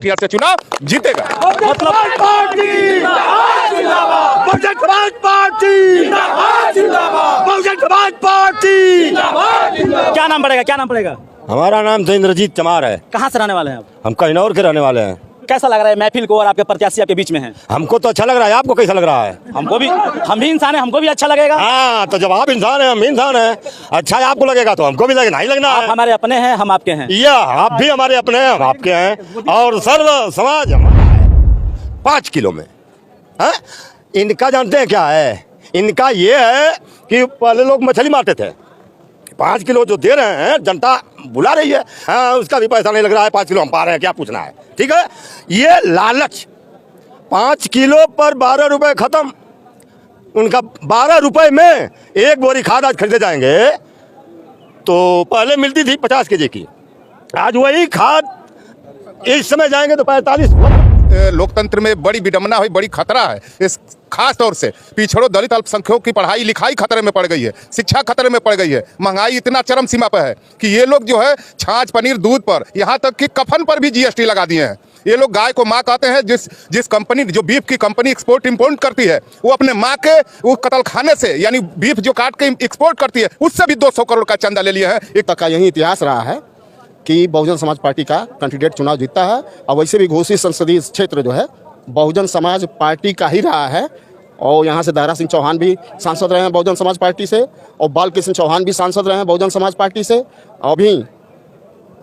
से चुनाव जीतेगा। मतलब बहुजन समाज पार्टी, बहुजन समाज पार्टी। क्या नाम पड़ेगा, क्या नाम पड़ेगा? हमारा नाम तो इंद्रजीत चमार है। कहाँ से रहने वाले हैं आप? हम कन्नौर के रहने वाले हैं। कैसा लग रहा है महफिल को और आपके प्रत्याशी आपके बीच में हैं? हमको तो अच्छा लग रहा है, आपको कैसा लग रहा है? हमको भी, हम भी इंसान हैं, हमको भी अच्छा लगेगा। हाँ, तो जब आप इंसान हैं, हम इंसान हैं, अच्छा है आपको लगेगा तो हमको भी लगेगा, नहीं लगना आप है। हमारे अपने हैं, हम आपके हैं। या आप भी हमारे अपने हैं, हम आपके हैं, और सर्व समाज हमारा है। 5 किलो में है? इनका जानते हैं क्या है? इनका ये है कि पहले लोग मछली मारते थे, 5 किलो जो दे रहे हैं जनता बुला रही है, हाँ उसका भी पैसा नहीं लग रहा है, 5 किलो हम पा रहे हैं, क्या पूछना है? ठीक है, ये लालच 5 किलो पर 12 रुपए खत्म। उनका 12 रुपए में एक बोरी खाद आज खरीदे जाएंगे तो पहले मिलती थी 50 केजी की, आज वही खाद इस समय जाएंगे तो 45। लोकतंत्र में बड़ी विडंबना हुई, बड़ी खतरा है। इस खास तौर से पिछड़ों दलित अल्पसंख्यकों की पढ़ाई लिखाई खतरे में पड़ गई है, शिक्षा खतरे में पड़ गई है, महंगाई इतना चरम सीमा पर है कि ये लोग जो है छाछ पनीर दूध पर, यहाँ तक कि कफन पर भी जीएसटी लगा दिए हैं। ये लोग गाय को माँ कहते हैं। जिस कंपनी, जो बीफ की कंपनी एक्सपोर्ट इंपोर्ट करती है, वो अपने माँ के वो कतल खाने से, यानी बीफ जो काट के एक्सपोर्ट करती है, उससे भी 200 करोड़ का चंदा ले लिए हैं। एक तक का यही इतिहास रहा है कि बहुजन समाज पार्टी का कैंडिडेट चुनाव जीतता है, और वैसे भी घोसी संसदीय क्षेत्र जो है बहुजन समाज पार्टी का ही रहा है। और यहाँ से दारा सिंह चौहान भी सांसद रहे हैं बहुजन समाज पार्टी से, और बाल कृष्ण चौहान भी सांसद रहे हैं बहुजन समाज पार्टी से। अभी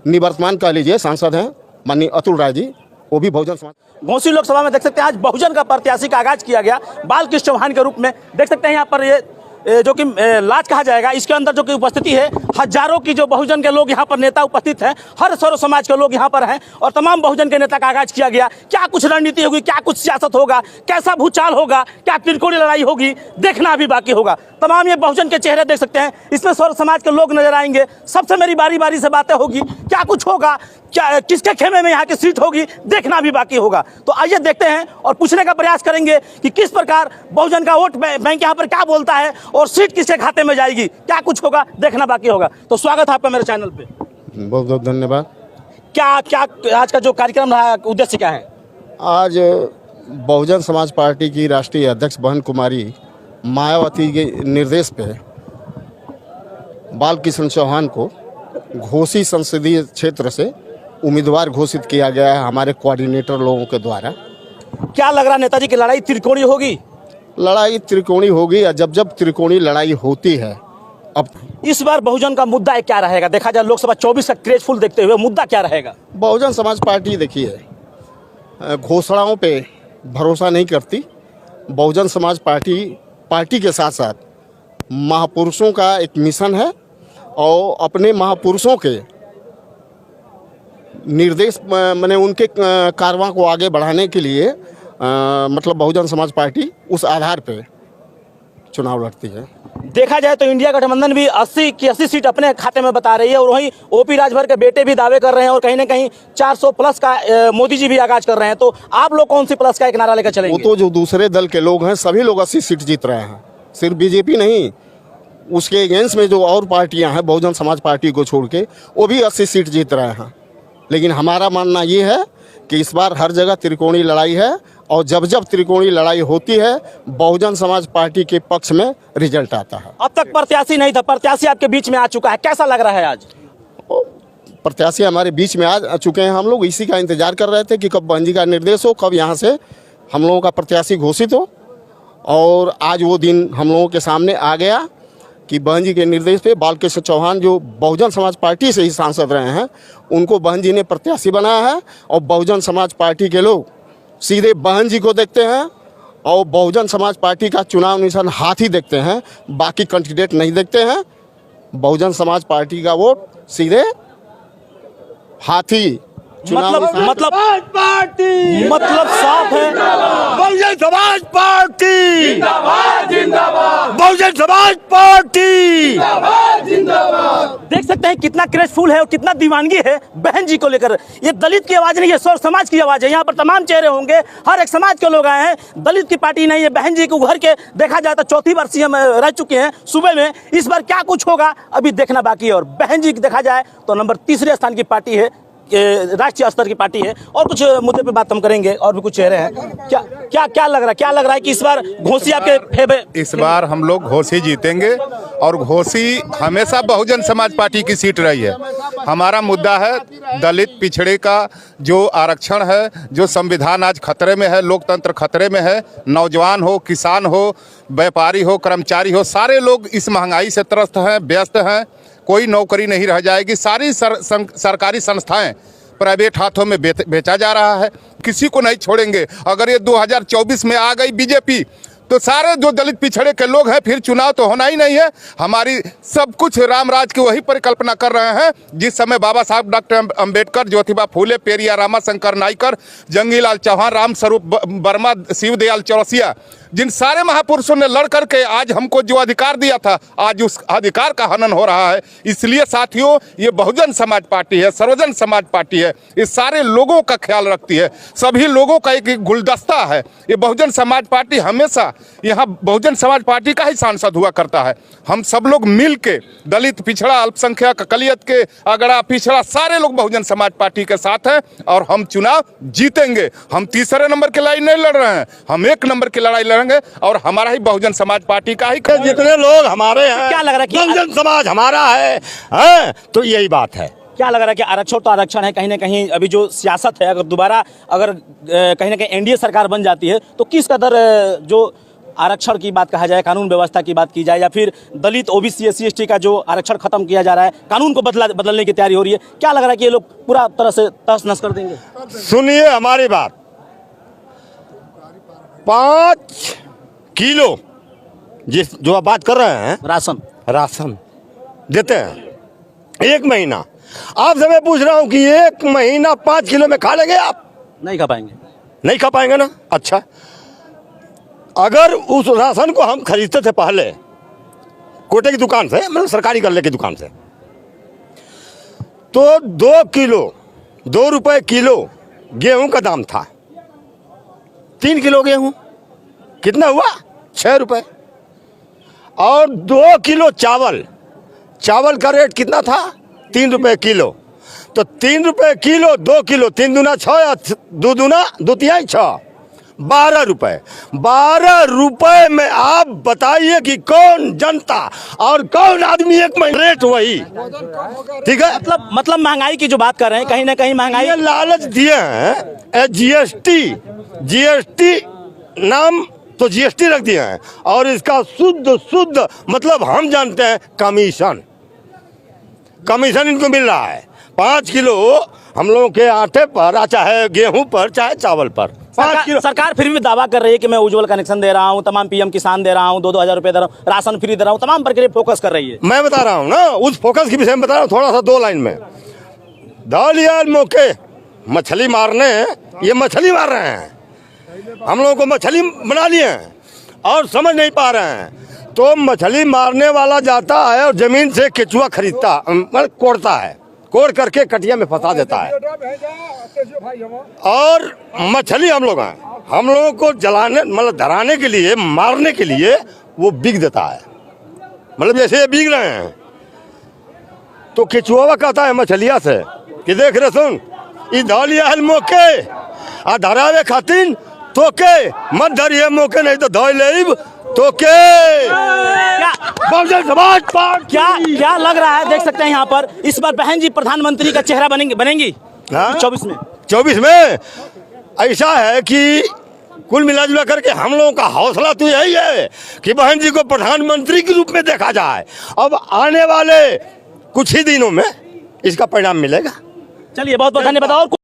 निवर्तमान कह लीजिए सांसद हैं माननीय अतुल राय जी, वो भी बहुजन समाज। घोसी लोकसभा में देख सकते हैं आज बहुजन का प्रत्याशी का आगाज किया गया बाल कृष्ण चौहान के रूप में। देख सकते हैं यहाँ पर ये जो कि लाज कहा जाएगा, इसके अंदर जो कि उपस्थिति है, हजारों की जो बहुजन के लोग यहाँ पर नेता उपस्थित हैं, हर सर्व समाज के लोग यहाँ पर हैं, और तमाम बहुजन के नेता का आगाज किया गया। क्या कुछ रणनीति होगी, क्या कुछ सियासत होगा, कैसा भूचाल होगा, क्या त्रिकोणीय लड़ाई होगी, देखना अभी बाकी होगा। तमाम ये बहुजन के चेहरे देख सकते हैं, इसमें सर्व समाज के लोग नजर आएंगे। सबसे मेरी बारी बारी से बातें होगी, क्या कुछ होगा, क्या किसके खेमे में यहाँ की सीट होगी, देखना भी बाकी होगा। तो आइए देखते हैं और पूछने का प्रयास करेंगे कि किस प्रकार बहुजन का वोट बैंक यहाँ पर क्या बोलता है और सीट किसके खाते में जाएगी, क्या कुछ होगा, देखना बाकी होगा। तो स्वागत है आपका मेरे चैनल पे। बहुत बहुत धन्यवाद। क्या क्या आज का जो कार्यक्रम रहा, उद्देश्य क्या है? आज बहुजन समाज पार्टी की राष्ट्रीय अध्यक्ष बहन कुमारी मायावती के निर्देश पे बाल कृष्ण चौहान को घोसी संसदीय क्षेत्र से उम्मीदवार घोषित किया गया है हमारे कोऑर्डिनेटर लोगों के द्वारा। क्या लग रहा है नेताजी की लड़ाई त्रिकोणीय होगी? लड़ाई त्रिकोणीय होगी, या जब जब त्रिकोणीय लड़ाई होती है। अब इस बार बहुजन का मुद्दा क्या रहेगा? देखा जाए लोकसभा 24 का क्रेजफुल देखते हुए मुद्दा क्या रहेगा? बहुजन समाज पार्टी देखिए घोषणाओं पे भरोसा नहीं करती। बहुजन समाज पार्टी के साथ साथ महापुरुषों का एक मिशन है, और अपने महापुरुषों के निर्देश मैंने उनके कारवां को आगे बढ़ाने के लिए मतलब बहुजन समाज पार्टी उस आधार पे चुनाव लड़ती है। देखा जाए तो इंडिया गठबंधन भी 80 की 80 सीट अपने खाते में बता रही है, और वहीं ओपी राजभर के बेटे भी दावे कर रहे हैं, और कहीं ना कहीं 400 प्लस का मोदी जी भी आगाज कर रहे हैं। तो आप लोग कौन सी प्लस का एक नारा लेकर चलेंगे? वो तो जो दूसरे दल के लोग हैं सभी लोग 80 सीट जीत रहे हैं, सिर्फ बीजेपी नहीं, उसके अगेंस्ट में जो और पार्टियां हैं बहुजन समाज पार्टी को छोड़ के, वो भी 80 सीट जीत रहे हैं। लेकिन हमारा मानना ये है कि इस बार हर जगह त्रिकोणीय लड़ाई है, और जब जब त्रिकोणीय लड़ाई होती है बहुजन समाज पार्टी के पक्ष में रिजल्ट आता है। अब तक प्रत्याशी नहीं था, प्रत्याशी आपके बीच में आ चुका है, कैसा लग रहा है आज? प्रत्याशी हमारे बीच में आ चुके हैं। हम लोग इसी का इंतजार कर रहे थे कि कब बहन जी का निर्देश हो, कब यहाँ से हम लोगों का प्रत्याशी घोषित हो, और आज वो दिन हम लोगों के सामने आ गया कि बहन जी के निर्देश पे बाल कृष्ण चौहान जो बहुजन समाज पार्टी से ही सांसद रहे हैं, उनको बहन जी ने प्रत्याशी बनाया है। और बहुजन समाज पार्टी के लोग सीधे बहन जी को देखते हैं, और बहुजन समाज पार्टी का चुनाव निशान हाथी देखते हैं, बाकी कैंडिडेट नहीं देखते हैं। बहुजन समाज पार्टी का वोट सीधे हाथी मतलब साफ है। Bahujan Samaj party Bahujan Samaj party. देख सकते हैं कितना क्रेजफुल है और कितना दीवानगी है बहन जी को लेकर। ये दलित की आवाज नहीं है, सर्व समाज की आवाज है। यहाँ पर तमाम चेहरे होंगे, हर एक समाज के लोग आए हैं, दलित की पार्टी नहीं है। बहन जी को उभर के देखा जाए तो चौथी बार सीएम रह चुके हैं सूबे में। इस बार क्या कुछ होगा अभी देखना बाकी है। और बहन जी देखा जाए तो नंबर तीसरे स्थान की पार्टी है राष्ट्रीय स्तर की पार्टी है और कुछ मुद्दे पे बात हम करेंगे और भी कुछ चेहरे हैं। क्या लग रहा है कि इस बार घोसी आपके फेवर? इस बार हम लोग घोसी जीतेंगे और घोसी हमेशा बहुजन समाज पार्टी की सीट रही है। हमारा मुद्दा है दलित पिछड़े का जो आरक्षण है, जो संविधान आज खतरे में है, लोकतंत्र खतरे में है। नौजवान हो, किसान हो, व्यापारी हो, कर्मचारी हो, सारे लोग इस महंगाई से त्रस्त हैं, व्यस्त हैं। कोई नौकरी नहीं रह जाएगी। सारी सरकारी संस्थाएं प्राइवेट हाथों में बेचा जा रहा है। किसी को नहीं छोड़ेंगे। अगर ये 2024 में आ गई बीजेपी तो सारे जो दलित पिछड़े के लोग हैं फिर चुनाव तो होना ही नहीं है। हमारी सब कुछ रामराज की वही परिकल्पना कर रहे हैं जिस समय बाबा साहब डॉक्टर अंबेडकर, ज्योतिबा फूले, पेरियार रामाशंकर नाइकर, जंगीलाल चौहान, रामस्वरूप वर्मा, शिवदयाल चौरसिया, जिन सारे महापुरुषों ने लड़ करके आज हमको जो अधिकार दिया था, आज उस अधिकार का हनन हो रहा है। इसलिए साथियों, ये बहुजन समाज पार्टी है, सर्वजन समाज पार्टी है। ये सारे लोगों का ख्याल रखती है, सभी लोगों का एक गुलदस्ता है। ये बहुजन समाज पार्टी हमेशा यहाँ बहुजन समाज पार्टी का ही सांसद हुआ करता है। हम सब लोग मिल के दलित, पिछड़ा, अल्पसंख्यक, अकलियत के, अगड़ा, पिछड़ा, सारे लोग बहुजन समाज पार्टी के साथ हैं और हम चुनाव जीतेंगे। हम तीसरे नंबर की लड़ाई नहीं लड़ रहे हैं, हम 1 नंबर की लड़ाई लड़ेंगे और हमारा ही बहुजन समाज पार्टी का ही। जितने लोग हमारे हैं, क्या लग रहा है कि बहुजन समाज हमारा है, तो यही बात है। क्या लग रहा है कि आरक्षण तो आरक्षण है, कहीं ना कहीं अभी जो सियासत है, अगर दोबारा कहीं ना कहीं एनडीए सरकार बन जाती है तो किस कदर जो आरक्षण की बात कहा जाए, कानून व्यवस्था की बात की जाए, या फिर दलित, ओबीसी, एससी, एसटी का जो आरक्षण खत्म किया जा रहा है, कानून को बदलने की तैयारी हो रही है, क्या लग रहा है कि ये लोग पूरा तरह से तहस नहस कर देंगे? सुनिए हमारी बात, 5 किलो जो आप बात कर रहे हैं, राशन देते हैं 1 महीना। आपसे मैं पूछ रहा हूं कि 1 महीना 5 किलो में खा लेंगे आप? नहीं खा पाएंगे। नहीं खा पाएंगे ना। अच्छा, अगर उस राशन को हम खरीदते थे पहले कोटे की दुकान से, मतलब सरकारी गल्ले की दुकान से, तो 2 रुपए किलो गेहूं का दाम था। 3 किलो गेहूं कितना हुआ? 6 रुपए। और 2 किलो चावल का रेट कितना था? 3 रुपए किलो। तो 3 रुपए किलो, 2 किलो, 3 दूना 6 या 2 दूना 2 तिहाई 6, 12 रुपए। 12 रुपए में आप बताइए कि कौन जनता और कौन आदमी 1 महीने रेट वही, ठीक है। मतलब महंगाई की जो बात कर रहे हैं, कहीं ना कहीं महंगाई लालच दिए हैं। जीएसटी नाम तो जीएसटी रख दिए हैं और इसका शुद्ध मतलब हम जानते हैं कमीशन इनको मिल रहा है। 5 किलो हम लोगों के आटे पर, चाहे गेहूं पर, चाहे चावल पर 5 किलो। सरकार फिर भी दावा कर रही है कि मैं उज्ज्वल कनेक्शन दे रहा हूं, तमाम पीएम किसान दे रहा हूं, 2-2 हजार रुपए दे रहा हूं, राशन फ्री दे रहा हूं, तमाम पर के लिए फोकस कर रही है। मैं बता रहा हूं ना, उस फोकस के विषय में बता रहा हूं थोड़ा सा 2 लाइन में। दलियाल मौके मछली मारने, ये मछली मार रहे हैं, हम लोगों को मछली बना लिए हैं और समझ नहीं पा रहे हैं। तो मछली मारने वाला जाता है और जमीन से केचुआ खरीदता, मतलब कोड़ता है, कोड़ करके कटिया में फंसा देता है और मछली हम लोगों को जलाने, मतलब धराने के लिए, मारने के लिए वो बिक देता है। मतलब जैसे ये बिक रहे हैं तो केचुआ कहता है मछलिया से कि देख रहे सुन, इस धलिया मौके आ धरावे खातिर तो के मत धरिए मौके, नहीं तो धो लेब तो के। क्या लग रहा है, देख सकते हैं यहाँ पर इस बार बहन जी प्रधानमंत्री का चेहरा बनेंगी 24 में। ऐसा है कि कुल मिला करके हम लोगों का हौसला तो यही है कि बहन जी को प्रधानमंत्री के रूप में देखा जाए। अब आने वाले कुछ ही दिनों में इसका परिणाम मिलेगा। चलिए, बहुत बहुत धन्यवाद। और